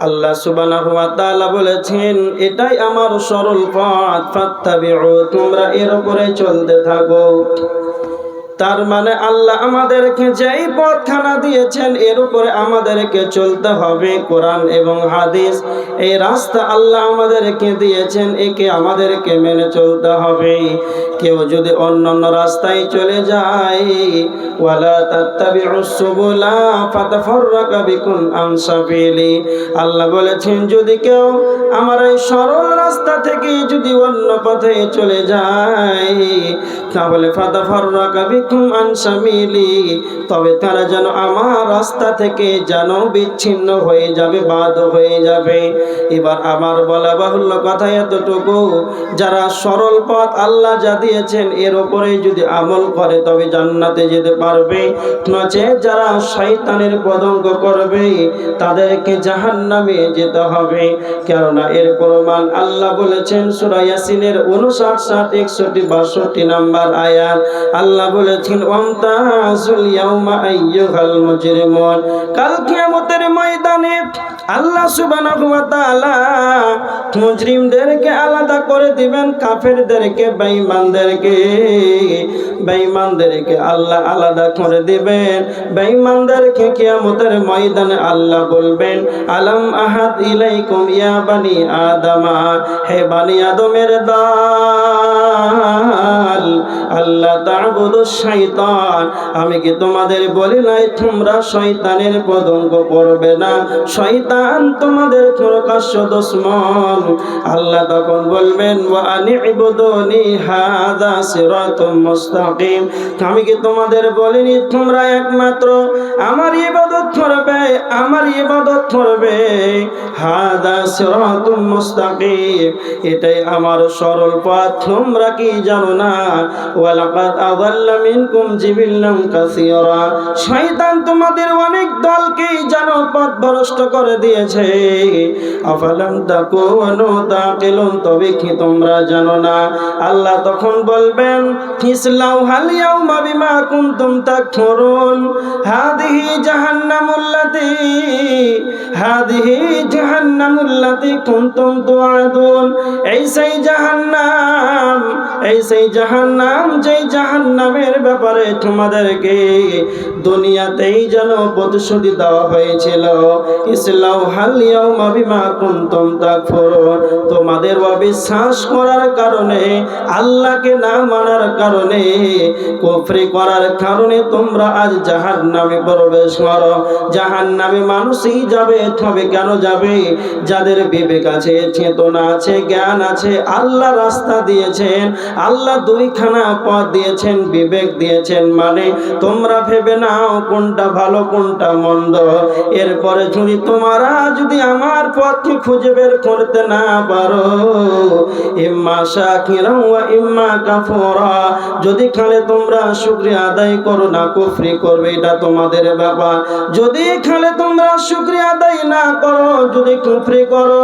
আল্লাহ সুবহানাহু ওয়া তাআলা বলেছেন, এটাই আমার সরল পথ, ফাত্তাবিউ, তোমরা এর উপরে চলতে থাকো। তার মানে আল্লাহ আমাদেরকে যেই পথখানা দিয়েছেন এর উপরে আমাদেরকে চলতে হবে। কোরআন এবং হাদিস এই রাস্তা আল্লাহ আমাদেরকে দিয়েছেন, একে আমাদেরকে মেনে চলতে হবে। কেউ যদি অন্যান্য রাস্তায় চলে যায়, ওয়ালা তাত্তাবিউস সুবুলা ফাতাফাররাকা বিকুম আন সাবিলি, আল্লাহ বলেছেন যদি কেউ আমার এই সরল রাস্তা থেকে যদি অন্য পথে চলে যায়, তাহলে ফাতাফাররাকা বিকুম আন সাবিলি, তবে তারা যেন আমার রাস্তা থেকে যেন বিচ্ছিন্ন হয়ে যাবে, বাদ হয়ে যাবে। এবার আমার বলা বাহুল্য কথা এতটুকু, যারা সরল পথ আল্লাহ যা দিয়েছেন এর উপরে যদি আমল করে তবে জান্নাতে যেতে পারবে, নচেৎ যারা শয়তানের পদঙ্গ করবে তাদেরকে জাহান্নামে যেতে হবে। কেননা এর প্রমাণ আল্লাহ বলেছেন সূরা ইয়াসিনের 59, 61, 62 নম্বর আয়াত। আল্লাহ বলেছেন, ওয়ামতাজুল ইয়াউমা আইয়ুহাল মুজরিমুন, কাল কিয়ামতের ময়দানে আল্লাহ সুবহানাহু ওয়া তাআলা মুজরিমদেরকে আলাদা করে দিবেন, কাফেরদেরকে বেঈমানদেরকে আল্লাহ আলাদা করে দিবেন। বেঈমানদেরকে কিয়ামতের ময়দানে আল্লাহ বলবেন, আলাম আহাদ ইলাইকুম ইয়া বানি আদমা, হে বানি আদমের দল, আল্লাহ তা'বুদুশ শাইতান, আমি কি তোমাদের বলি নাই তোমরা শয়তানের পদঙ্গ করবে না? শয়তান তোমাদের প্রকাশ্য দুশমন। আল্লাহ তখন বলবেন, ওয়া আনি'বুদুনি হাযা সিরাতুম মুস্তাকিম, আমি কি তোমাদের বলিনি তোমরা একমাত্র আমার ইবাদত করবে, আমার ইবাদত করবে? হাযা সিরাতুম মুস্তাকিম, এটাই আমার সরল পথ, তোমরা কি জানো না? ওয়ালাকাদ আযাল্লা মিনকুম জিবিল্লাম কাসীরা, শয়তান তোমাদের অনেক দলকে জানো পথভ্রষ্ট করে দিয়েছে। আফালাম তাকুনু তাকিলুন, তবে কি তোমরা জানো না? আল্লাহ তখন বলবেন, ইসলাউহাল ইয়াউমা বিমা কুনতুম তাকফুরুন, হাদিহি জাহান্নামুল্লাতী কুনতুম তুআদুন, এই সেই জাহান্নাম যেই জাহান্নামের ব্যাপারে তোমাদেরকে দুনিয়াতেই যেন প্রতিশ্রুতি দেওয়া হয়েছিল। ইসলাউহাল ইয়াউমা বিমা কুনতুম তাকফুরুন, তোমাদের অবিশ্বাস করার কারণে, আল্লাহকে না মানার কারণে, কুফরি করার কারণে তোমরা আজ জাহান্নামে প্রবেশ করো। জাহান্নামে মানুষই যাবে, তবে কেন যাবে? যাদের বিবেক আছে, চেতনা আছে, জ্ঞান আছে, আল্লাহ রাস্তা দিয়েছেন, আল্লাহ দুইখানা পথ দিয়েছেন, বিবেক দিয়েছেন, মানে তোমরা ভেবে নাও কোনটা ভালো কোনটা মন্দ। এরপরে যদি আমার পথকে খুঁজে বের করতে না পারো, ইম্মা শাকিরা ওয়া ইম্মা কাফুরা, যদি খালে তোমরা শুকরিয়া আদায় করো না কুফরি করবে, এটা তোমাদের ব্যাপার। যদি খালে তোমরা শুকরিয়া আদায় না করো, যদি কুফরি করো,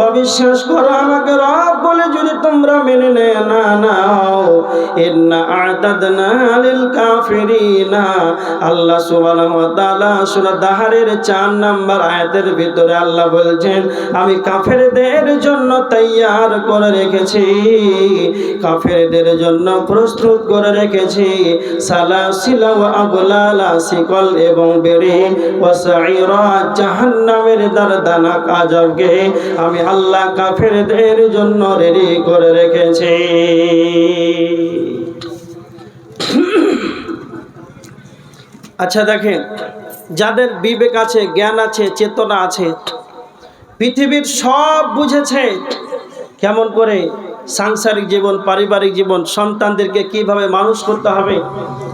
অবিশ্বাস করো আমাকে রব বলে যদি তোমরা মেনে না নাও, ইন্না আ'তাদনা লিল কাফিরিনা, আল্লাহ সুবহানাহু ওয়া তাআলা সূরা দাহারের 4 নম্বর আয়াতের ভিতরে আল্লাহ বলছেন, আমি কাফেরদের জন্য তৈয়ার করে রেখেছি, কাফেরদের জন্য প্রস্তুত করে রেখেছি সালাসিলা ওয়া আগলালা, শিকল এবং বেড়ি, ওয়া সাইরা, জাহান্নামের দর্দনাক আযাবকে আমি আল্লাহ কাফেরদের জন্য রেডি করে রেখেছি। আচ্ছা দেখেন, যাদের বিবেক আছে, জ্ঞান আছে, চেতনা আছে, পৃথিবীর সব বুঝেছে কেমন করে সাংসারিক জীবন, পারিবারিক জীবন, সন্তানদেরকে কিভাবে মানুষ করতে হবে,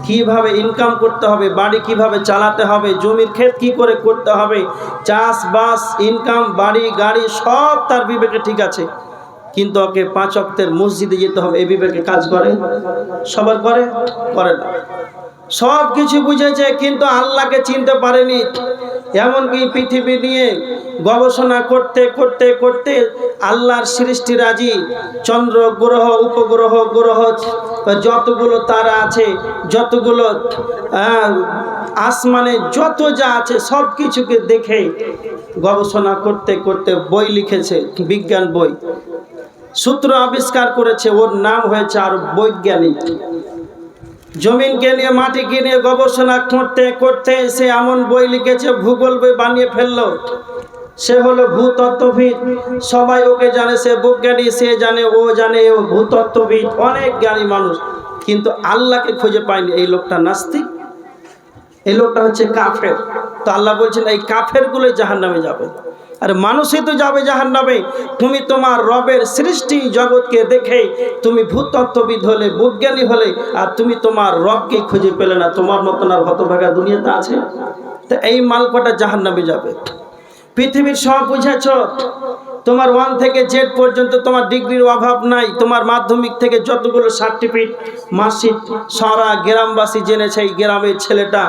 কিভাবে ইনকাম করতে হবে, বাড়ি কিভাবে চালাতে হবে, জমির ক্ষেত কি করে করতে হবে, চাষবাস, ইনকাম, বাড়ি গাড়ি সব তার বিবেকে ঠিক আছে। কিন্তু ওকে 5 ওয়াক্তের মসজিদে যেতে হবে, এই বিবেকে কাজ করে? সবার করে না। সব কিছু বুঝেছে কিন্তু আল্লাহকে চিনতে পারেনি। এমনকি পৃথিবী নিয়ে গবেষণা করতে করতে করতে আল্লাহর সৃষ্টিরাজি, চন্দ্র গ্রহ, উপগ্রহ, গ্রহ, যতগুলো তারা আছে, যতগুলো আসমানে যত যা আছে সব কিছুকে দেখে গবেষণা করতে করতে বই লিখেছে, বিজ্ঞান বই, সূত্র আবিষ্কার করেছে, ওর নাম হয়েছে আর বৈজ্ঞানিক। জমিনকে নিয়ে মাটিকে নিয়ে গবেষণা করতে করতে সে এমন বই লিখেছে, ভূগোল বই বানিয়ে ফেললো। সে হলো ভূতত্ত্ববিদ, সবাই ওকে জানে, সে বিজ্ঞানী, সে জানে, ও জানে, ও ভূতত্ত্ববিদ, অনেক জ্ঞানী মানুষ, কিন্তু আল্লাহকে খুঁজে পায়নি। এই লোকটা নাস্তিক, এই লোকটা হচ্ছে কাফের। তো আল্লাহ বলছেন এই কাফেরগুলোই জাহান্নামে যাবে। আর মানুষই তো যাবে জাহান্নামে। তুমি তোমার রবের সৃষ্টি জগৎকে দেখে তুমি ভূতত্ত্ববিদ হলে, বিজ্ঞানী হলে, আর তুমি তোমার রবকে খুঁজে পেলে না। তোমার মতন আর হতভাগা দুনিয়াতে আছে? তো এই মালকটা জাহান্নামে যাবে। পৃথিবীর সব বুঝেছ, তোমার 1 থেকে Z পর্যন্ত তোমার ডিগ্রির অভাব নাই। তোমার মাধ্যমিক থেকে যতগুলো সার্টিফিকেট, মার্কশিট সারা গ্রামবাসী জেনেছে। এই গ্রামের ছেলেটা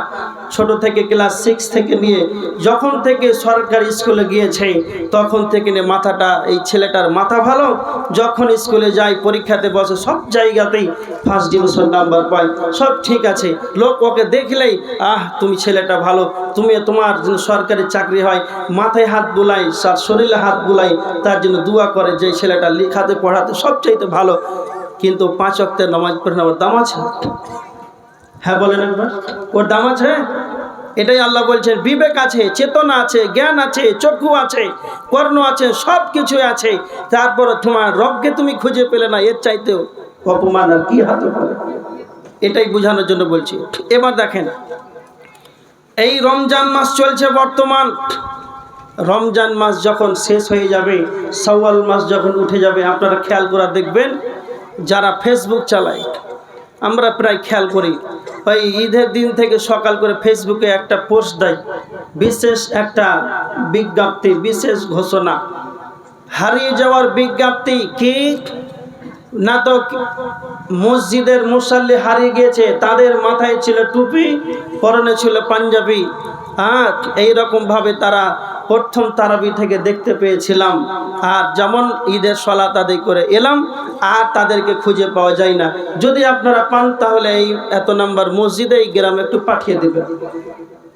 ছোট থেকে ক্লাস 6 থেকে নিয়ে যখন থেকে সরকারি স্কুলে গিয়েছে তখন থেকে নিয়ে মাথাটা, এই ছেলেটার মাথা ভালো। যখন স্কুলে যায়, পরীক্ষাতে বসে, সব জায়গাতেই ফার্স্ট ডিভিশন নাম্বার পায়, সব ঠিক আছে। লোক ওকে দেখলেই তুমি ছেলেটা ভালো, তুমি তোমার জন্য সরকারি চাকরি হয়, মাথায় হাত বুলাই, শরীরে হাত বুলাই, তার জন্য দোয়া করে যে ছেলেটা লেখাতে পড়াতে সবচাইতে ভালো। কিন্তু 5 ওয়াক্তের নামাজ পড়ে ওর দাম আছে? হ্যাঁ বলেন একবার, ওর দাম আছে? এটাই আল্লাহ বলছেন, বিবেক আছে, চেতনা আছে, জ্ঞান আছে, চক্ষু আছে, কর্ণ আছে, সব কিছু আছে, তারপর তোমার রবকে তুমি খুঁজে পেলে না। এর চাইতেও অপমান আর কি হতে পারে? এটাই বোঝানোর জন্য বলছি। এবার দেখেন, এই রমজান মাস চলছে বর্তমান। রমজান মাস যখন শেষ হয়ে যাবে, শাওয়াল মাস যখন উঠে যাবে, আপনারা খেয়াল করে দেখবেন, যারা ফেসবুক চালায়, আমরা প্রায় খেয়াল করি, ওই ঈদের দিন থেকে সকাল করে ফেসবুকে একটা পোস্ট দেয়, বিশেষ একটা বিজ্ঞপ্তি, বিশেষ ঘোষণা, হারিয়ে যাওয়ার বিজ্ঞপ্তি। কি না, তো মসজিদের মুসাল্লি হারিয়ে গিয়েছে, তাদের মাথায় ছিল টুপি, পরনে ছিল পাঞ্জাবি। এইরকম ভাবে তারা প্রথম তারাবি থেকে দেখতে পেয়েছিলাম। আর যেমন ঈদের সালাত আদায় করে এলাম, আর তাদেরকে খুঁজে পাওয়া যায় না। যদি আপনারা পান তাহলে এই এত নাম্বার মসজিদে এই গ্রামে একটু পাঠিয়ে দেবেন।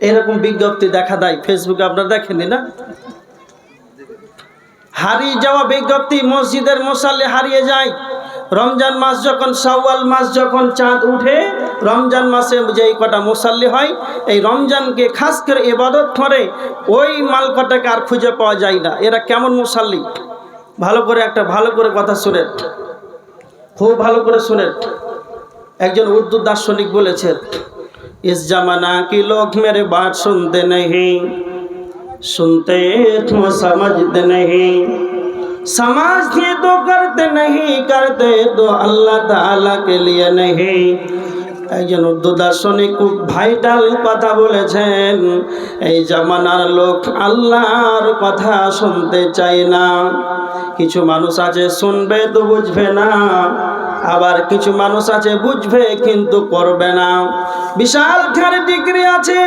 এরকম বিজ্ঞপ্তি দেখা দেয় ফেসবুকে, আপনারা দেখেননি না? হারিয়ে যাওয়া বিজ্ঞপ্তি, মসজিদের মুসাল্লি হারিয়ে যায়। রমজান মাস যখন, শাওয়াল মাস যখন চাঁদ উঠে, রমজান মাসে যে কটা মুসাল্লি হয়, এই রমজানকে খাস করে ইবাদত করে, ওই মাল কটাকে আর খুঁজে পাওয়া যায় না। এরা কেমন মুসাল্লি? ভালো করে ভালো করে কথা শুনেন, খুব ভালো করে শুনেন। একজন উর্দু দার্শনিক বলেছেন, ইস জামানা কি লোক মেরে বাত শুনতে নেই, सुनते तो समझते नहीं, समझते तो करते नहीं, करते तो अल्लाह ताला के लिए नहीं। একজন উর্দু দার্শনিক খুব ভাইটাল কথা বলেছেন, এই জামানার লোক আল্লাহর কথা শুনতে চায় না। কিছু মানুষ আছে শুনবে তো বুঝবে না, আবার কিছু মানুষ আছে বুঝবে কিন্তু করবে না। বিশাল খারে ডিগ্রি আছে,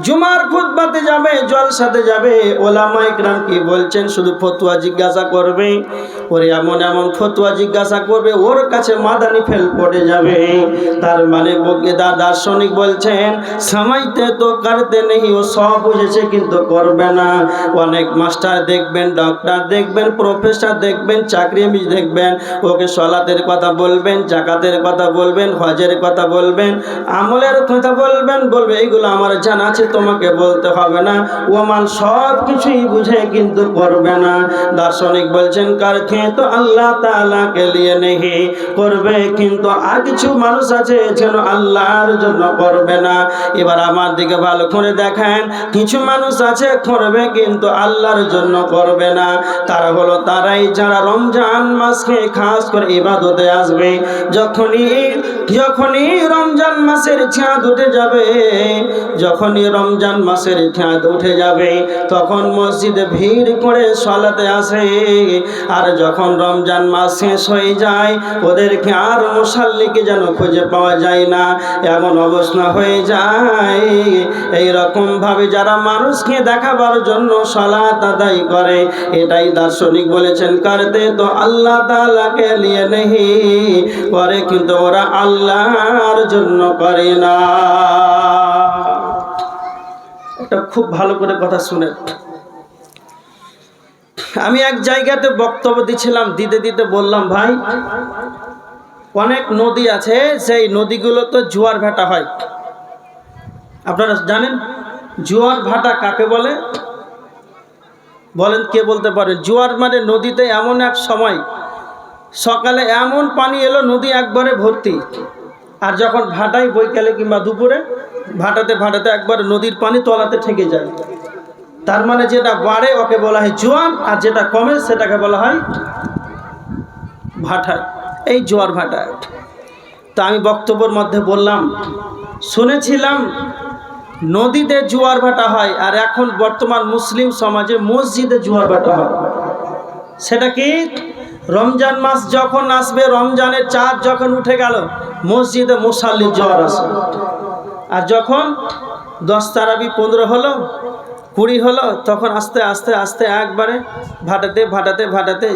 জুমার খুতবাতে যাবে, জলসাতে যাবে, ওলামা ইকরাম কি বলছেন শুধু ফতোয়া জিজ্ঞাসা করবে, ওরে এমন এমন ফতোয়া জিজ্ঞাসা করবে, ওর কাছে মাদানি ফেল পড়ে যাবে। তার মানে দার্শনিক বলছেন, সমাজতে তো করতে নেই, ও সব বুঝেছে কিন্তু করবে না। অনেক মাস্টার দেখবেন, ডক্টর দেখবেন, প্রফেসর দেখবেন, চাকরিজীবী দেখবেন, ওকে সলাতের কথা বলবেন, জাকাতের কথা বলবেন, হজের কথা বলবেন, আমলের কথা বলবেন, বলবে এইগুলো আমার জানা আছে, তোমাকে বলতে হবে না। ও মান সব কিছুই বুঝে কিন্তু করবে না। দার্শনিক বলছেন, করতে তো আল্লাহ তাআলা কে লিয়ে নেই, করবে কিন্তু আর কিছু মানুষ আছে যেন আল্লাহর জন্য করবে না। এবার আমার দিকে ভালো করে দেখেন, কিছু মানুষ আছে করবে কিন্তু আল্লাহর জন্য করবে না। তারা হলো তারাই যারা রমজান মাসকে খাস করে ইবাদতে আসবে। যখনই রমজান মাসের চাঁদ উঠে যাবে, যখনই রমজান মাসের চাঁদ উঠে যাবে, তখন মসজিদে ভিড় করে সালাতে আসে। আর যখন রমজান মাস শেষ হয়ে যায়, ওদেরকে আর মুসাল্লিকে যেন খুঁজে পাওয়া যায় না, এমন অবস্থা হয়ে যায়। এই রকম ভাবে যারা মানুষকে দেখাবার জন্য সালাত আদায় করে, এটাই দার্শনিক বলেছেন, করতে তো আল্লাহ তাআলা কে লিয়ে নেই, করে কিন্তু ওরা আল্লাহর জন্য করে না। একটা খুব ভালো করে কথা শুনেন। আমি এক জায়গাতে বক্তব্য দিচ্ছিলাম, দিতে দিতে বললাম, ভাই অনেক নদী আছে, সেই নদীগুলো তো জোয়ার ভাটা হয়। আপনারা জানেন জোয়ার ভাটা কাকে বলে? বলেন, কে বলতে পারে? জোয়ার মানে নদীতে এমন এক সময় সকালে এমন পানি এলো, নদী একবারে ভর্তি, আর যখন ভাটায় বৈকালে কিংবা দুপুরে ভাটাতে ভাটাতে একবার নদীর পানি তলাতে ঠেকে যায়। তার মানে যেটা বাড়ে ওকে বলা হয় জোয়ার, আর যেটা কমে সেটাকে বলা হয় ভাটা। এই জোয়ার ভাটা। তা আমি বক্তব্যের মধ্যে বললাম, শুনেছিলাম নদীতে জোয়ার ভাটা হয়, আর এখন বর্তমান মুসলিম সমাজে মসজিদে জোয়ার ভাটা হয়। সেটা কি? রমজান মাস যখন আসবে, রমজানের চাঁদ যখন উঠে গেল, মসজিদে মুসাল্লির জ্বর আসে। আর যখন 10 তারাবি 15 হলো, 20 হলো, তখন আস্তে আস্তে আস্তে একবারে ভাটাতে ভাটাতে ভাটাতে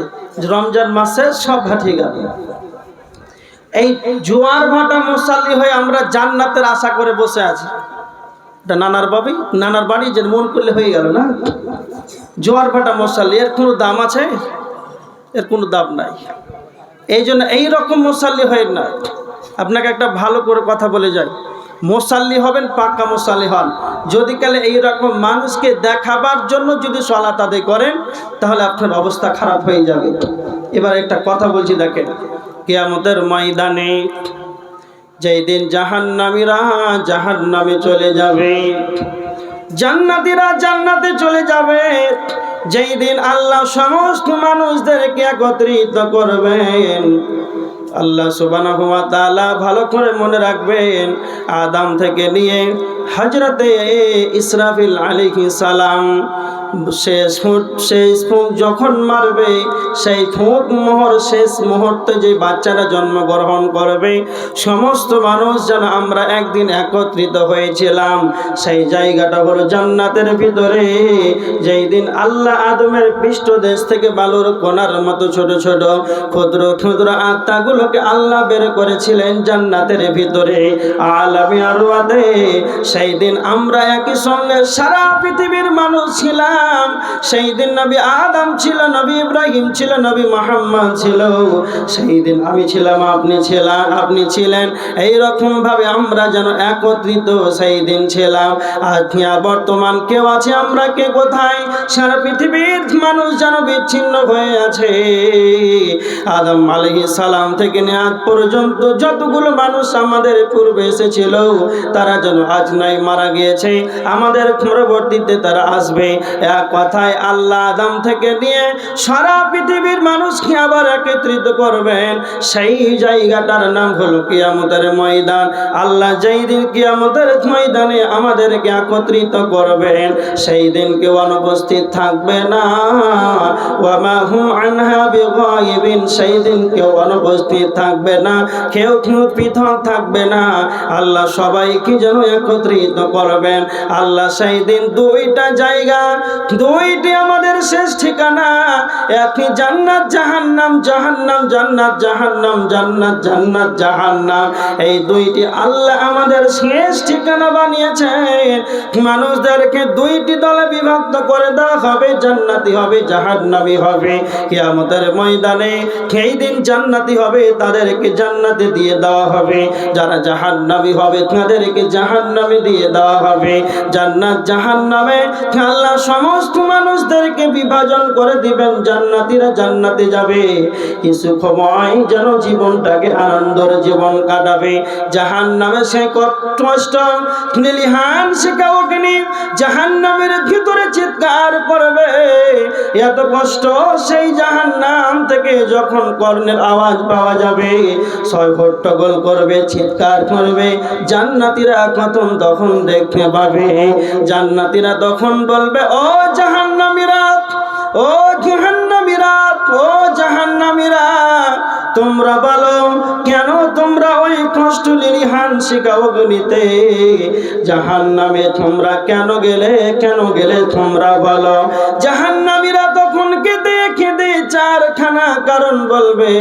রমজান মাসে সব ভাটিয়ে গেল। এই জোয়ার ভাটা মুসাল্লি হয়ে আমরা জান্নাতের আশা করে বসে আছি। এটা নানার বাড়ি যে মন করলে হয়ে গেল না। জোয়ার ভাটা মুসাল্লি, এর কোনো দাম আছে? এর কোনো দাম নাই। এই জন্য এইরকম মুসাল্লি হয় না। আপনাকে একটা ভালো করে কথা বলে যাই, মুসাল্লি হবেন, পাক্কা মুসাল্লি হন। যদি কালে এইরকম মানুষকে দেখাবার জন্য যদি সালাত আদায় করেন, তাহলে আপনার অবস্থা খারাপ হয়ে যাবে। এবার একটা কথা বলছি, দেখেন, কিয়ামতের ময়দানে যেই দিন জাহান্নামীরা জাহান্নামে চলে যাবে, জান্নাতীরা জান্নাতে চলে যাবে, যেই দিন আল্লাহ সমস্ত মানুষদেরকে একত্রিত করবেন, আল্লাহ সুবহানাহু ওয়া তাআলা ভালো করে মনে রাখবেন, আদম থেকে নিয়ে হযরতে ইসরাফিল আলাইহিস সালাম শেষ ফুঁক যখন মারবে, সেই ফুঁক মোহর শেষ মুহূর্তে যে বাচ্চারা জন্মগ্রহণ করবে, সমস্ত মানুষ যেন আমরা একদিন একত্রিত হয়েছিলাম, সেই জায়গাটা হলো জান্নাতের ভিতরে। যেই দিন আল্লাহ আদমের পৃষ্ঠদেশ থেকে বালুর কণার মতো ছোট ছোট ক্ষুদ্র ক্ষুদ্র আত্মাগুলোকে আল্লাহ বের করেছিলেন জান্নাতের ভিতরে আলামে আরওয়াতে, সেই দিন আমরা একই সঙ্গে সারা পৃথিবীর মানুষ ছিলাম। সেই দিন নবী আদম ছিল, নবী ইব্রাহিম ছিল, নবী মুহাম্মদ ছিল, সেই দিন আমি ছিলাম, আপনি ছিলেন। এইরকম ভাবে আমরা যেন একত্রিত সেই দিন ছিলাম। আজ বর্তমান কেউ আছে, আমরা কে কোথায়? সারা পৃথিবীর মানুষ যেন বিচ্ছিন্ন হয়ে আছে। আদম আলাইহিস সালাম থেকে আজ পর্যন্ত যতগুলো মানুষ আমাদের পূর্বে এসেছিল, তারা যেন আজ নাই, মারা গিয়েছে। আমাদের পরবর্তীতে তারা আসবে। এক কথায় আল্লাহ আদম থেকে নিয়ে সারা পৃথিবীর মানুষকে আবার একত্রিত করবেন। সেই জায়গাটার নাম হলো কিয়ামতের ময়দান। আল্লাহ যেই দিন কিয়ামতের ময়দানে আমাদেরকে একত্রিত করবেন, সেই দিন কেউ অনুপস্থিত থাকবে না। ওয়া মা হুম আনহা বিগায়িবিন, সেই দিন কেউ অনুপস্থিত থাকবে না, কেউ পৃথক থাকবে না। আল্লাহ সবাইকে যেন একত্রিত করবেন। আল্লাহ সেই দিন দুইটা জায়গা, দুইটি আমাদের শেষ ঠিকানা, একটি জান্নাত জাহান্নাম, জাহান্নাম জান্নাত, জাহান্নাম জান্নাত, জান্নাত জাহান্নাম। এই দুইটি আল্লাহ আমাদের শেষ ঠিকানা বানিয়েছেন। মানুষদেরকে দুইটি দলে বিভক্ত করে দেওয়া হবে, জান্নাতি হবে, জাহান্নামী হবে। কিয়ামতের ময়দানে সেই দিন জান্নাতি হবে, তাদেরকে জান্নাতে দিয়ে দেওয়া হবে। যারা জাহান্নামী হবে, তাদেরকে জাহান্নামে দিয়ে দেওয়া হবে। জান্নাত জাহান্নামে আল্লাহ সমস্ত মানুষদেরকে বিভাজন করে দিবেন। জান্নাতীরা জান্নাতে যাবে, কিছু সময় যেন জীবনটাকে আনন্দের জীবন কাটাবে। জাহান্নামে সে কষ্ট লিলিহান শিখা অগ্নি জাহান্নামের ভিতরে চিৎকার করবে। এত কষ্ট সেই জাহান্নাম থেকে যখন কর্ণের আওয়াজ পাওয়া যাবে, ছয় হট্টগোল করবে, চিৎকার করবে। জান্নাতীরা তখন দেখতে পাবে। জান্নাতীরা তখন বলবে, ও জাহান্নামীরা, ও জাহান্নামীরা, ও জাহান্নামীরা, তোমরা বলো কেন তোমরা ওই কষ্ট লিলিহান শিখা অগ্নিতে জাহান্নামে তোমরা কেন গেলে তোমরা বলো। জাহান্নামীরা তখন কেঁদে কেঁদে চারখানা কারণ বলবে,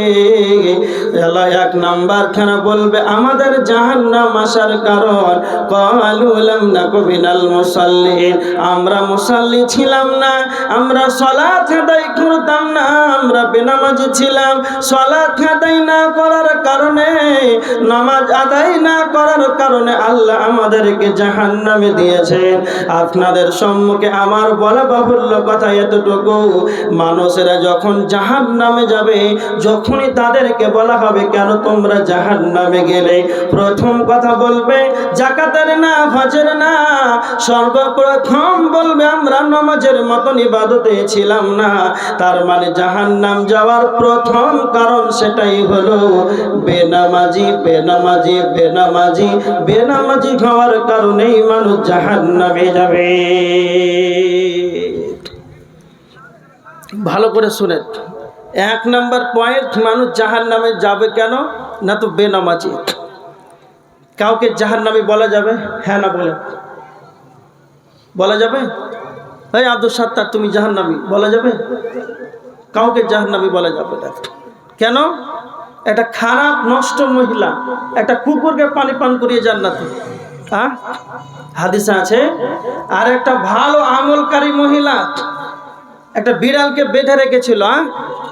আল্লাহ এক নাম্বার খানা বলবে আমাদের জাহান্নাম আসার কারণ, ক্বালু লাম নাকু মিনাল মুসাল্লিন, আমরা মুসাল্লি ছিলাম না, আমরা সালাত আদায় করতাম না, আমরা বেনামাজি ছিলাম। সালাত আদায় না করার কারণে, নামাজ আদায় না করার কারণে আল্লাহ আমাদেরকে জাহান্নামে দিয়েছেন। আপনাদের সম্মুখে আমার বলা বাহুল্য কথা এতটুকু, মানুষেরা যখন জাহান্নামে যাবে, যখনই তাদেরকে বলা হবে কেন তোমরা জাহান্নামে গেলে, প্রথম কথা বলবে যাকাতের না, হজের না, সর্বপ্রথম বলবে আমরা নামাজের মতন ইবাদতে ছিলাম না। তার মানে জাহান্নাম যাওয়ার প্রথম কারণ সেটাই হলো বেনামাজি, বেনামাজি, বেনামাজি, বেনামাজি হওয়ার কারণেই মানুষ জাহান্নামে যাবে। ভালো করে শুনেন, এক নাম্বার পয়েন্ট, মানুষ জাহান্নামে যাবে কেন না, তো বেনামাজি। কাউকে জাহান্নামী বলা যাবে? হ্যাঁ না বলে বলা যাবে? এই আব্দুল সাত্তার তুমি জাহান্নামী বলা যাবে? কাউকে জাহান্নামী বলা যাবে না। কেন? একটা খারাপ নষ্ট মহিলা একটা কুকুরকে পানি পান করিয়ে জান্নাতে, হ্যাঁ হাদিসে আছে। আর একটা ভালো আমলকারী মহিলা একটা বিড়ালকে বেঁধে রেখেছিল,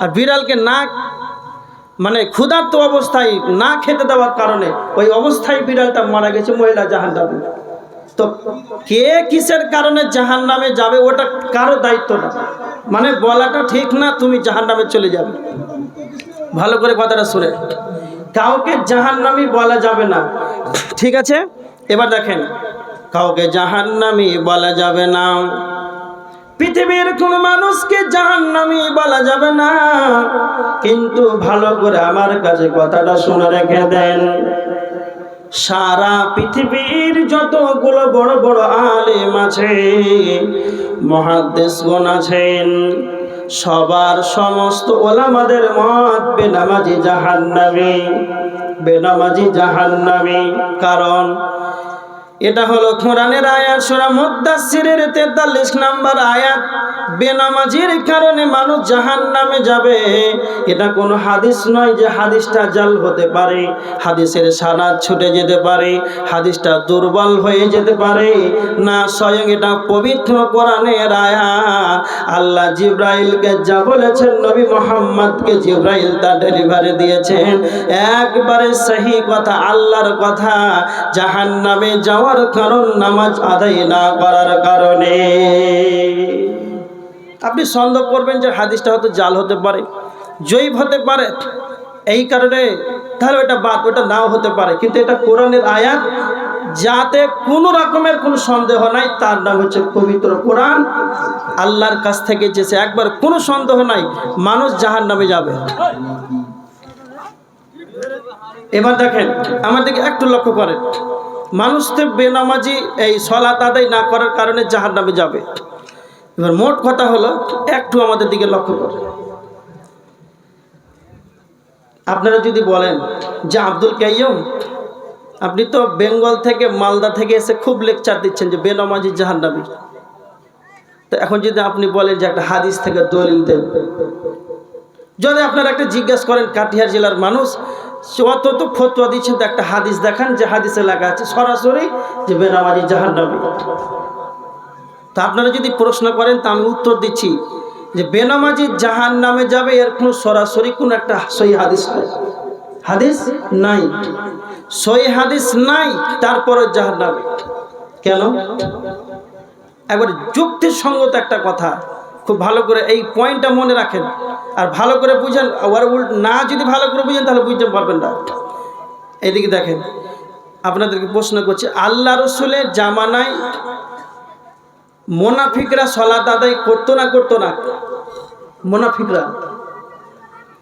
আর বিড়ালকে না মানে ক্ষুধার্ত অবস্থায় না খেতে দেওয়ার কারণে ওই অবস্থায় বিড়ালটা মারা গেছে, মহিলা জাহান্নামী। তো কে কিসের কারণে জাহান্নামে যাবে ওটা কারো দায়িত্ব না, মানে বলাটা ঠিক না তুমি জাহান্নামে চলে যাবে। ভালো করে কথাটা শুনে, কাউকে জাহান্নামী বলা যাবে না, ঠিক আছে? এবার দেখেন, কাউকে জাহান্নামী বলা যাবে না, পৃথিবীর কোন মানুষকে জাহান্নামী বলা যাবে না। কিন্তু ভালো করে আমার কাছে কথাটা শুনে রেখে দেন, সারা পৃথিবীর যতগুলো বড় বড় আলেম আছে, মুহাদ্দিসগণ আছেন, সবার সমস্ত ওলামাদের মত বেনামাজি জাহান্নামী, বেনামাজি জাহান্নামী। কারণ এটা হলো কোরআনের আয়াত, সূরা মুদ্দাসসিরের 43 নম্বর আয়াত। বেনামাজির কারণে মানুষ জাহান্নামে যাবে, এটা কোনো হাদিস নয় যে হাদিসটা জাল হতে পারে, হাদিসের সানাদ ছুটে যেতে পারে, হাদিসটা দুর্বল হয়ে যেতে পারে না, স্বয়ং এটা পবিত্র কোরআনের আয়াত। আল্লাহ জিবরাইলকে যা বলেছেন, নবী মুহাম্মদকে জিবরাইল তা ডেলিভারি দিয়েছেন, একবারে সহি কথা, আল্লাহর কথা। জাহান্নামে যাওয়া কারণ নামাজ আদায় না করার কারণে। আপনি সন্দেহ করবেন যে হাদিসটা হয়তো জাল হতে পারে, জয়ীফ হতে পারে, এই কারণে তাহলে ওটা বাদ, ওটা নাও হতে পারে, কিন্তু এটা কোরআনের আয়াত, যাতে কোনো রকমের কোনো সন্দেহ নাই, তার নাম হচ্ছে পবিত্র কোরআন। আল্লাহর কাছ থেকে যেছে, একবার কোনো সন্দেহ নাই মানুষ জাহান্নামে যাবে। এবার দেখেন, আমাদেরকে একটু লক্ষ্য করেন, মানুষ তো বেনামাজি এই সালাত আদায় না করার কারণে জাহান্নামে যাবে। এবার মোট কথা হলো, একটু আমাদের দিকে লক্ষ্য করেন। আপনারা যদি বলেন যে আব্দুল কাইয়ুম, আপনি তো বেঙ্গল থেকে, মালদা থেকে এসে খুব লেকচার দিচ্ছেন যে বেনামাজি জাহান্নামী, তো এখন যদি আপনি বলেন যে একটা হাদিস থেকে দলিল দেন, যদি আপনারা একটা জিজ্ঞাসা করেন কাটিহার জেলার মানুষ, অত তো ফতোয়া দিচ্ছেন, তো একটা হাদিস দেখান যে হাদিসে লেখা আছে সরাসরি যে বেনামাজি জাহান্নামী। তা আপনারা যদি প্রশ্ন করেন তা আমি উত্তর দিচ্ছি যে বেনামাজি জাহান্নামে যাবে, এর কোনো সরাসরি কোনো একটা সহি হাদিস নাই, হাদিস নাই, সহি হাদিস নাই, তারপরে জাহান্নামে কেন? একবার যুক্তিসঙ্গত একটা কথা, খুব ভালো করে এই পয়েন্টটা মনে রাখেন আর ভালো করে বুঝেন। আর না যদি ভালো করে বুঝেন তাহলে বুঝতে পারবেন না। এইদিকে দেখেন, আপনাদেরকে প্রশ্ন করছি, আল্লাহ রসুলের জামানায় মুনাফিকরা সালাত আদায় করতো না করতো না? মুনাফিকরা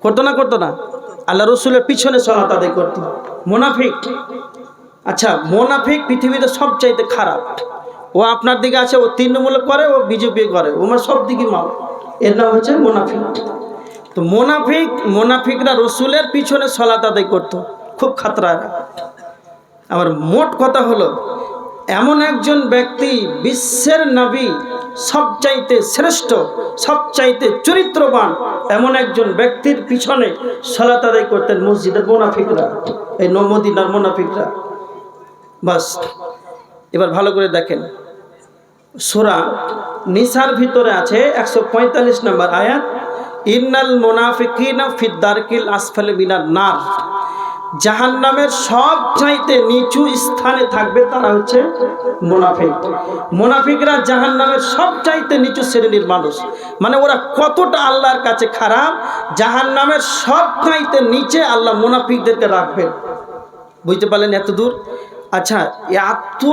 করতো না করতো না? আল্লাহ রসুলের পিছনে সালাত আদায় করতো মুনাফিক। আচ্ছা, মুনাফিক পৃথিবীতে সবচাইতে খারাপ, ও আপনার দিকে আছে, ও তৃণমূল করে, ও বিজেপি করে, ও আমার সব দিকে মাল, এর নাম হচ্ছে মুনাফিক। তো মুনাফিকরা রসুলের পিছনে সালাত আদায় করতো, খুব খাতরা। আমার মোট কথা হলো, এমন একজন ব্যক্তি, বিশ্বের নবী সবচাইতে শ্রেষ্ঠ, সবচাইতে চরিত্রবান এমন একজন ব্যক্তির পিছনে সালাত আদায় করতেন মসজিদের মুনাফিকরা, এই মদিনার মুনাফিকরা। বাস এবার ভালো করে দেখেন, সূরা নিসার ভিতরে আছে 145 নম্বর আয়াত, ইন্নাল মুনাফিকিনা ফিদ দারকিল আসফালি মিনান নার। জাহান্নামের সবচাইতে নিচু স্থানে থাকবে তারা হচ্ছে মুনাফিক। মুনাফিকরা জাহান্নামের সবচাইতে নিচু শ্রেণীর মানুষ। মানে ওরা কতটা আল্লাহর কাছে খারাপ, জাহান্নামের সবচাইতে নিচে আল্লাহ মুনাফিকদেরকে রাখবেন। বুঝতে পারলেন এত দূর? আচ্ছা, এত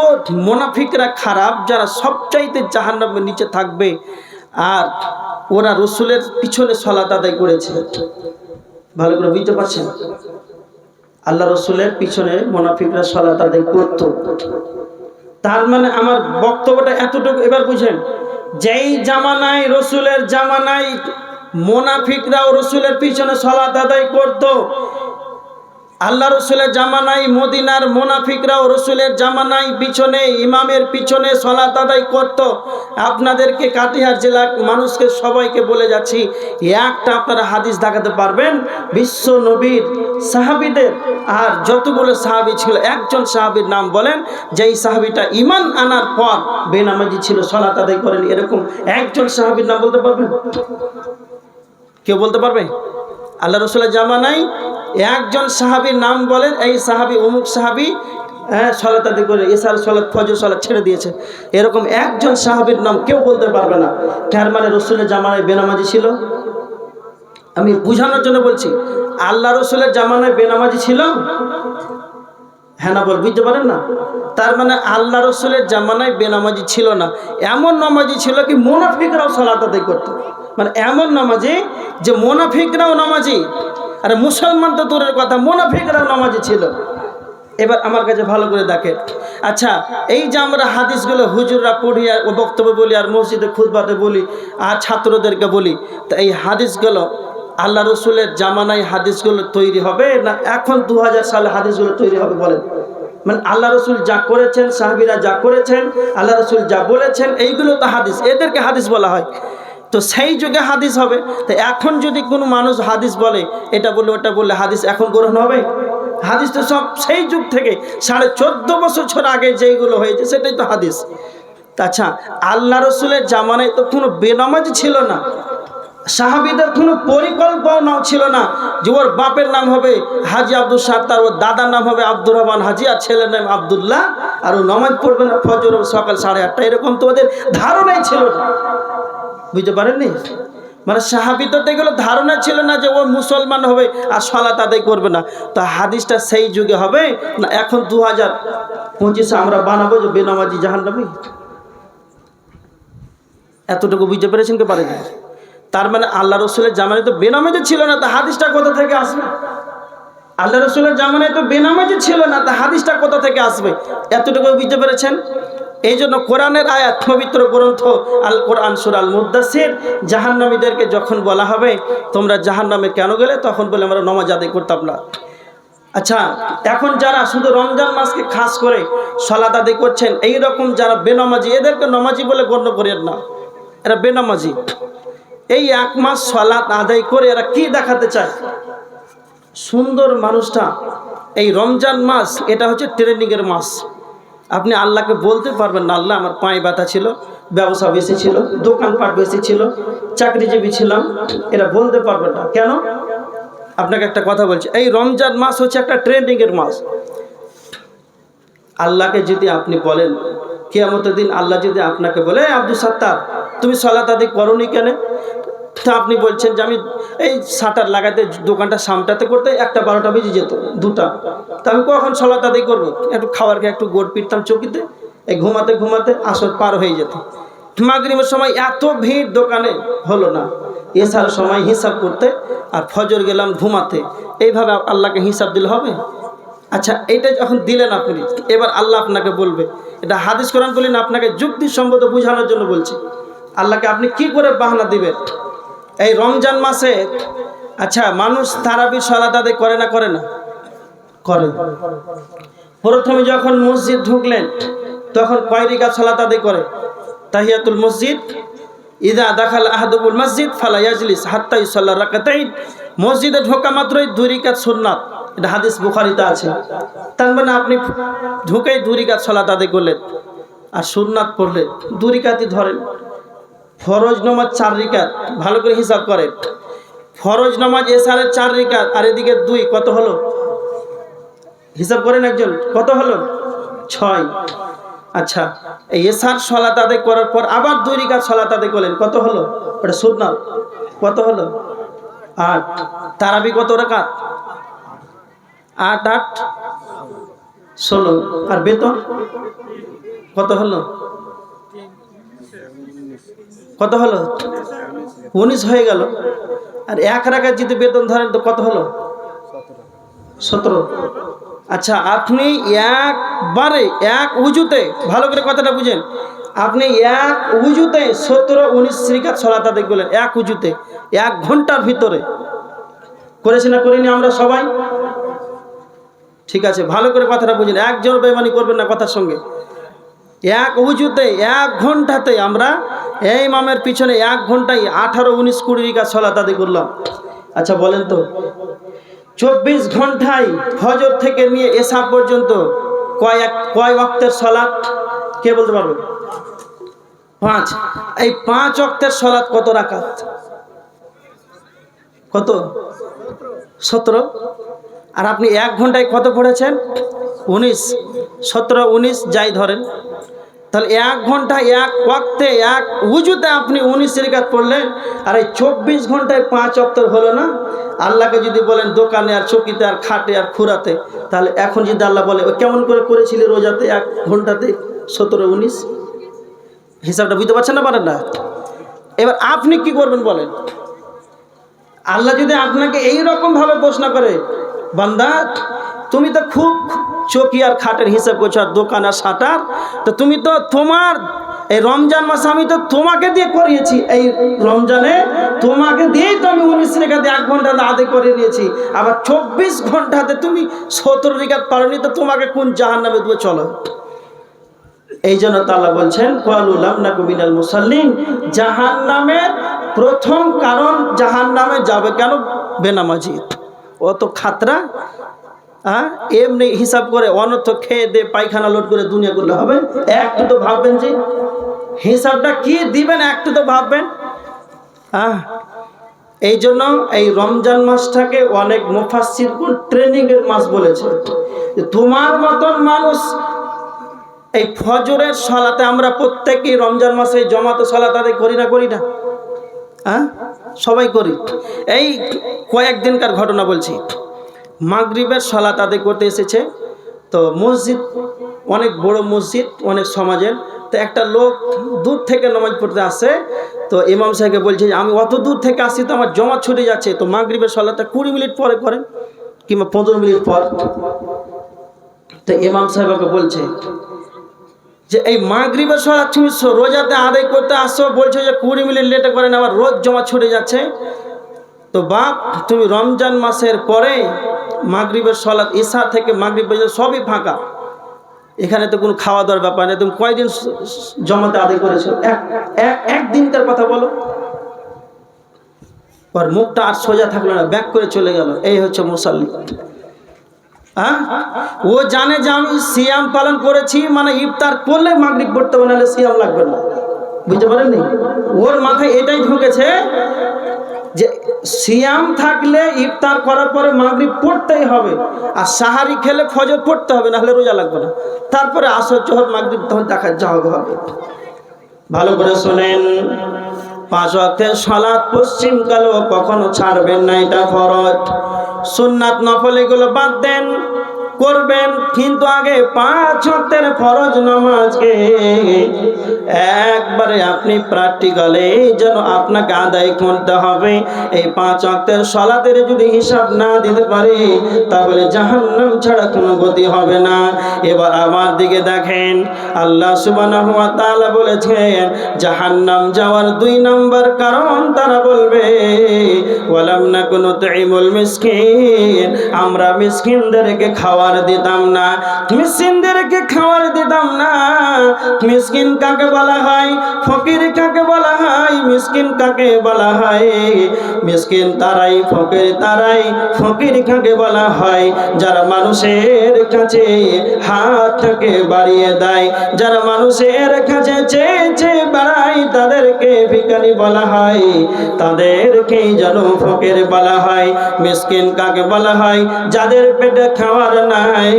মুনাফিকরা খারাপ যারা সবচাইতে জাহান্নামের নিচে থাকবে, আর ওরা রসুলের পিছনে সালাত আদায় করেছে। ভালো করে বুঝতে পারছেন? আল্লাহ রসুলের পিছনে মুনাফিকরা সালাত আদায় করত। তার মানে আমার বক্তব্যটা এতটুকু এবার বুঝেন, যেই জামানায় রসুলের জামানায় মুনাফিকরাও রসুলের পিছনে সালাত আদায় করত, আল্লাহ রসুলের জামানায় মদিনার মুনাফিকরাও রসুলের জামানায় পিছনে ইমামের পিছনে সালাত আদায় করত। আপনাদেরকে কাটিহার জেলার মানুষকে সবাইকে বলে যাচ্ছি, একটা আপনারা হাদিস দেখাতে পারবেন বিশ্ব নবীর সাহাবীদের, আর যতগুলো সাহাবী ছিল একজন সাহাবীর নাম বলেন যেই সাহাবীটা ঈমান আনার পর বেনামাজি ছিল, সালাত আদায় করেন, এরকম একজন সাহাবীর নাম বলতে পারবেন? কেউ বলতে পারবে? আল্লাহ রসুলের জামানায় একজন সাহাবীর নাম বলেন, এই সাহাবী অমুক সাহাবী সালাত আদায় করে ইশার সালাত ফজর সালাত ছেড়ে দিয়েছে, এরকম একজন সাহাবীর নাম কেউ বলতে পারবে না। তার মানে রসুলের জামানায় বেনামাজি ছিল? আমি বুঝানোর জন্য বলছি, আল্লাহ রসুলের জামানায় বেনামাজি ছিল? হ্যাঁ না বল, বুঝতে পারেন না? তার মানে আল্লাহ রসুলের জামানায় বেনামাজি ছিল না, এমন নামাজি ছিল কি মুনাফিকরাও সালাত আদায় করত। মানে এমন নামাজি যে মুনাফিকরাও নামাজি, আরে মুসলমান তো দূরের কথা, মুনাফিকরাও নামাজি ছিল। এবার আমার কাছে ভালো করে দেখেন। আচ্ছা, এই যে আমরা হাদিসগুলো হুজুররা পড়ি আর বক্তব্য বলি আর মসজিদে খুতবাতে বলি আর ছাত্রদেরকে বলি, তো এই হাদিসগুলো আল্লাহ রসুলের জামানায় হাদিসগুলো তৈরি হবে না এখন 2000 সালে হাদিসগুলো তৈরি হবে? বলেন। মানে আল্লাহ রসুল যা করেছেন, সাহাবীরা যা করেছেন, আল্লাহ রসুল যা বলেছেন, এইগুলো তো হাদিস, এদেরকে হাদিস বলা হয়। তো সেই যুগে হাদিস হবে, তো এখন যদি কোনো মানুষ হাদিস বলে, এটা বলে ওটা বললে হাদিস এখন গ্রহণ হবে? হাদিস তো সব সেই যুগ থেকে 14.5 বছর আগে যেইগুলো হয়েছে সেটাই তো হাদিস। আচ্ছা, আল্লাহ রসুলের জামানায় তো কোনো বেনামাজি ছিল না, সাহাবীদের কোনো পরিকল্পনাও ছিল না যে ওর বাপের নাম হবে হাজি আব্দুল সাত্তার, ওর দাদার নাম হবে আব্দুর রহমান হাজি, আর ছেলের নাম আব্দুল্লাহ, আর ও নামাজ পড়বে না ফজর সকাল 8:30, এরকম তো ওদের ধারণাই ছিল না। বুঝতে পারেননি? মানে সাহাবীদের এগুলো ধারণা ছিল না যে ও মুসলমান হবে আর সালাত আদায় করবে না। তো হাদিসটা সেই যুগে হবে না এখন 2025 আমরা বানাবো যে বেনামাজি জাহান্নামী? এতটুকু বুঝতে পেরেছেন কি পারেন? তার মানে আল্লাহ রসুলের জামানায় তো বেনামাজি ছিল না, তা হাদিসটা কোথা থেকে আসবে? আল্লাহ রসুলের জামানায় তো বেনামাজি ছিল না, তা হাদিসটা কোথা থেকে আসবে? এতটুকু বুঝতে পেরেছেন? এই জন্য কোরআনের আয়াত, পবিত্র গ্রন্থ আল কোরআন সূরা আল মুদ্দাসির, জাহান্নামীদেরকে যখন বলা হবে তোমরা জাহান্নামে কেন গেলে, তখন বলে আমরা নামাজ আদায় করতাম না। আচ্ছা, এখন যারা শুধু রমজান মাসকে খাস করে সালাত আদায় করছেন, এই রকম যারা বেনামাজি, এদেরকে নামাজি বলে গণ্য করেন না, এরা বেনামাজি। এই 1 মাস সালাত আদায় করে এরা কি দেখাতে চায়? সুন্দর মানুষটা, এই রমজান মাস এটা হচ্ছে ট্রেনিংয়ের মাস। আপনি আল্লাহকে বলতে পারবেন না, আল্লাহ আমার পায়ে ব্যথা ছিল, ব্যবসা বেশি ছিল, দোকানপাট বেশি ছিল, চাকরিজীবী ছিলাম, এরা বলতে পারবেন না। কেন? আপনাকে একটা কথা বলছি, এই রমজান মাস হচ্ছে একটা ট্রেনিংয়ের মাস। আল্লাহকে যদি আপনি বলেন, কিয়ামতের দিন আল্লাহ যদি আপনাকে বলে আব্দুল সাত্তার তুমি সালাত আদায় করোনি কেন, তা আপনি বলছেন যে আমি এই শাটার লাগাতে দোকানটা সামটাতে করতে 1টা 12টা বেজে যেত, 2টা, তা আমি কখন সালাত আদায় করবো? একটু খাবার খেয়ে একটু গোড় পিটতাম চকিতে, এই ঘুমাতে ঘুমাতে আসর পার হয়ে যেত। মাগরিবের সময় এত ভিড় দোকানে হলো না, এসার সময় হিসাব করতে, আর ফজর গেলাম ঘুমাতে, এইভাবে আল্লাহকে হিসাব দিলে হবে? আচ্ছা, এইটা যখন দিলেন আপনি, এবার আল্লাহ আপনাকে বলবে, এটা হাদিস কোরআন বলি না, আপনাকে যুক্তিসম্মত বোঝানোর জন্য বলছি। আল্লাহকে আপনি কি করে বাহানা দিবেন? এই রমজান মাসে আচ্ছা মানুষ তারাবির সালাত আদায় করে না? করে না? করে। প্রথমে যখন মসজিদ ঢুকলেন তখন কয় রাকাত সালাত আদায় করে? তাহিয়াতুল মসজিদ, ইদা দাখাল আহাদুল মসজিদ ফালা ইয়াজলিস হাত্তা ইউসাল্লা রাকাতাইন, মসজিদে ঢোকা মাত্রই 2 রাকাত সুন্নাত, এটা হাদিস বুখারীতে আছে। তার মানে আপনি ঢুকেই 2 রাকাত সালাত আদায় করলেন আর সুন্নাত পড়লেন, 2 রাকাতই ধরেন। ফরজ নামাজ 4 রাকাত, ভালো করে হিসাব করেন। ফরজ নামাজ এশারের 4 রাকাত আর এদিকে 2, কত হলো? হিসাব করেন একজন, কত হলো? 6। আচ্ছা, এই এশার সালাত আদায় করার পর আবার 2 রাকাত সালাত আদায় করলেন, কত হলো? এটা সুন্নাত, কত হলো? 8। তারাবি কত রাকাত? 8 8 16। আর বেতন কত হলো? কত হলো? 19 হয়ে গেল। আর 1 রাকাত যদি বেতন ধরেন তো কত হলো? 17। আচ্ছা, আপনি একবারে এক উজুতে, ভালো করে কথাটা বুঝেন, আপনি এক উজুতে 17 19 রাকাত সালাত আদায় করলেন, এক উজুতে 1 ঘন্টার ভিতরে। করেছি না করিনি আমরা সবাই? ঠিক আছে, ভালো করে কথাটা বুঝেন, একজন বেঈমানি করবেন না কথার সঙ্গে। এক উজুতে 1 ঘন্টাতে আমরা এই ইমামের পিছনে 1 ঘন্টায় 18 19 20 রাকাত সালাত আদায় করলাম। আচ্ছা বলেন তো, 24 ঘন্টায় ফজর থেকে নিয়ে এশা পর্যন্ত কয় ওয়াক্তের সালাত কে বলতে পারবে? 5। এই 5 ওয়াক্তের সালাত কত রাকাত? কত? 17। আর আপনি 1 ঘন্টায় কত পড়েছেন? 19। 17 19 যাই ধরেন, তাহলে 1 ঘন্টায় 1 ওয়াক্তে 1 উজুতে আপনি 19 রাকাত পড়লেন। আর এই 24 ঘন্টায় 5 ওয়াক্ত হলো না? আল্লাহকে যদি বলেন দোকানে আর চকিতে আর খাটে আর খুরাতে, তাহলে এখন যদি আল্লাহ বলে ও কেমন করে করেছিলি রোজাতে 1 ঘন্টাতে 17 19? হিসাবটা বুঝতে পারছেন না? পারেন না? এবার আপনি কি করবেন বলেন? আল্লাহ যদি আপনাকে এই রকম ভাবে প্রশ্ন করে, বান্দা তুমি তো খুব চকি আর খাটের হিসাব করছো আর দোকান আর শাটার, তো তুমি তো তোমার এই রমজান মাসে আমি তো তোমাকে দিয়ে করিয়েছি, এই রমজানে তোমাকে দিয়েই তো আমি 19 রাকাতে 1 ঘন্টা আদায় করে নিয়েছি, আবার 24 ঘন্টাতে তুমি 17 রাকাত পারোনি, তো তোমাকে কোন জাহান্নামে দেবো? চলো। এই জন্য আল্লাহ বলছেন ক্বালু লাম নাকু মিনাল মুসাল্লিন, জাহান্নামের প্রথম কারণ জাহান্নামে যাবে কেন? বেনামাজি। অত খাতরা, এমনি হিসাব করে অনর্থ খেয়ে দে পায়খানা লোড করে দুনিয়া করলে হবে? একটু তো ভাববেন যে হিসাবটা কি দিবেন, একটু তো ভাববেন। এই জন্য এই রমজান মাসটাকে অনেক মুফাসসিরগণ ট্রেনিং এর মাস বলেছে। তোমার মতন মানুষ এই ফজরের সালাতে, আমরা প্রত্যেকেই রমজান মাসে জমাতে সালাত আদায় করি না? করি না? সবাই করি। এই কয়েকদিনকার ঘটনা বলছি। মাগরিবের সালাত আদায় করতে এসেছে, তো মসজিদ অনেক বড় মসজিদ, অনেক সমাজের, তো একটা লোক দূর থেকে নামাজ পড়তে আসে, তো ইমাম সাহেবকে বলছে যে আমি অত দূর থেকে আসি, তো আমার জমা ছুটে যাচ্ছে, তো মাগরিবের সালাতটা 20 মিনিট পরে করেন কিংবা 15 মিনিট পর। তো ইমাম সাহেবকে বলছে যে এই মাগরিবের সালাত তুমি রোজাতে আদায় করতে আসছো, বলছো যে 20 মিনিট লেটে করেন, আবার রোজ জমা ছুটে যাচ্ছে। তো বাপ, তুমি রমজান মাসের পরে মাগরিবের সালাত ঈশা থেকে মাগরিব পর্যন্ত সবই ফাঁকা, এখানে তো কোনো খাওয়া দাওয়ার ব্যাপার নেই, তুমি কয়দিন জমাতে আদায় করেছো? একদিনকার কথা বলো। আর মুখটা আর সোজা থাকলো না, ব্যাক করে চলে গেল। এই হচ্ছে মুসাল্লি। ও জানে যে আমি সিয়াম পালন করেছি, মানে ইফতার করলে মাগরিব পড়তে হবে, নাহলে সিয়াম লাগবে না। বুঝতে পারেননি? ওর মাথায় এটাই ঢুকেছে যে সিয়াম থাকলে ইফতার করার পরে মাগরিব পড়তেই হবে, আর সাহারি খেলে ফজর পড়তে হবে, নাহলে রোজা লাগবে না। তারপরে আসর জোহর মাগরিব তখন দেখা যাওয়া হবে। ভালো করে শোনেন, 5 ওয়াক্তের সালাত পশ্চিমকালেও কখনো ছাড়বেন না, এটা ফরজ। সুন্নাত নফল এগুলো বাদ দেন, করবেন, কিন্তু আগে 5 ওয়াক্তের ফরজ নামাজকে একবারে আপনি প্র্যাকটিক্যালে যেন আপনাকে আদায় করতে হবে। এই 5 ওয়াক্তের সালাতের যদি হিসাব না দিতে পারি, তাহলে জাহান্নাম ছাড়া কোনো গতি হবে না। এবার আমার দিকে দেখেন, আল্লাহ সুবহানাহু ওয়া তাআলা বলেছেন জাহান্নাম যাওয়ার 2 নম্বর কারণ তারা বলবে ওয়ালাম নাকুনু তুইমুল মিসকিন, আমরা মিসকিনদেরকে খাবার দিতাম না, মিসকিনদেরকে খাবার দিতাম না। মিসকিন কাকে বলা হয়? ফকির কাকে বলা হয়? মিসকিন কাকে বলা হয়? মিসকিন তারাই, ফকির তারাই। ফকির কাকে বলা হয়? যারা মানুষের কাছে হাতটাকে বাড়িয়ে দেয়, যারা মানুষের কাছে চেয়ে চেয়ে বাড়ায়, তাদেরকে ভিখারি বলা হয়, তাদেরকেই যেন ফকির বলা হয়। মিসকিন কাকে বলা হয়? যাদের পেটে খাওয়ার নাই,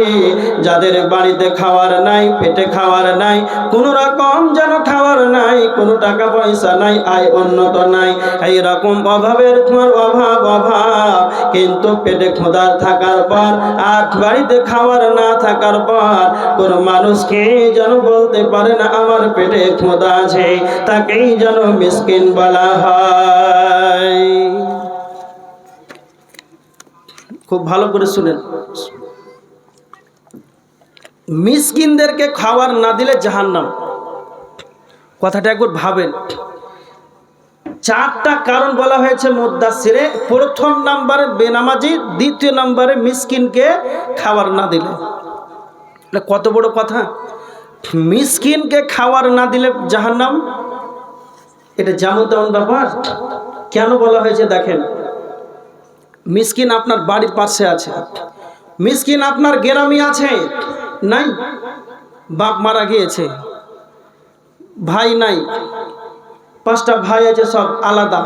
যাদের বাড়িতে খাওয়ার নাই, পেটে খাওয়ার নাই, কোনো রকম যেন খাওয়ার নাই, কোনো টাকা পয়সা নাই, আয় উন্নত নাই, এইরকম অভাবের তোমার অভাব অভাব, কিন্তু পেটে খোদার থাকার পর আর বাড়িতে খাওয়ার না থাকার পর কোন মানুষকে যেন বলতে পারে না আমার পেটে খোদা আছে, তাকেই যেন মিসকিন বলা হয়। খুব ভালো করে শুনেন, মিসকিনদেরকে খাবার না দিলে জাহান্নাম। কথাটা একবার ভাবেন। চারটা কারণ বলা হয়েছে মুদ্দাসসিরে। প্রথম নম্বরে বেনামাজি, দ্বিতীয় নম্বরে মিসকিনকে খাবার না দিলে। এটা কত বড় কথা! মিসকিনকে খাবার না দিলে জাহান্নাম, এটা যেমন তেমন ব্যাপার। কেন বলা হয়েছে দেখেন, মিসকিন আপনার বাড়ির পাশে আছে, মিসকিন আপনার গ্রামে আছে, নাই, বাপ মারা গিয়েছে, ভাই নাই, 5টা ভাই আছে, সব আলাদা,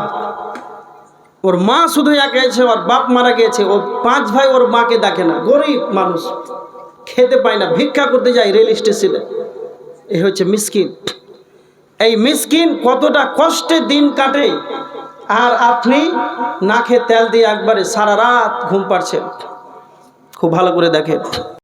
ওর মা শুধু একা আছে, ওর বাপ মারা গিয়েছে, ও 5 ভাই ওর মাকে দেখে না, গরিব মানুষ, খেতে পায় না, ভিক্ষা করতে যায় রেল স্টেশনে। এই হচ্ছে মিসকিন। এই মিসকিন কতটা কষ্টে দিন কাটে, আর আপনি নাকে তেল দিয়ে একবারে সারা রাত ঘুম পাড়ছেন। খুব ভালো করে দেখেন।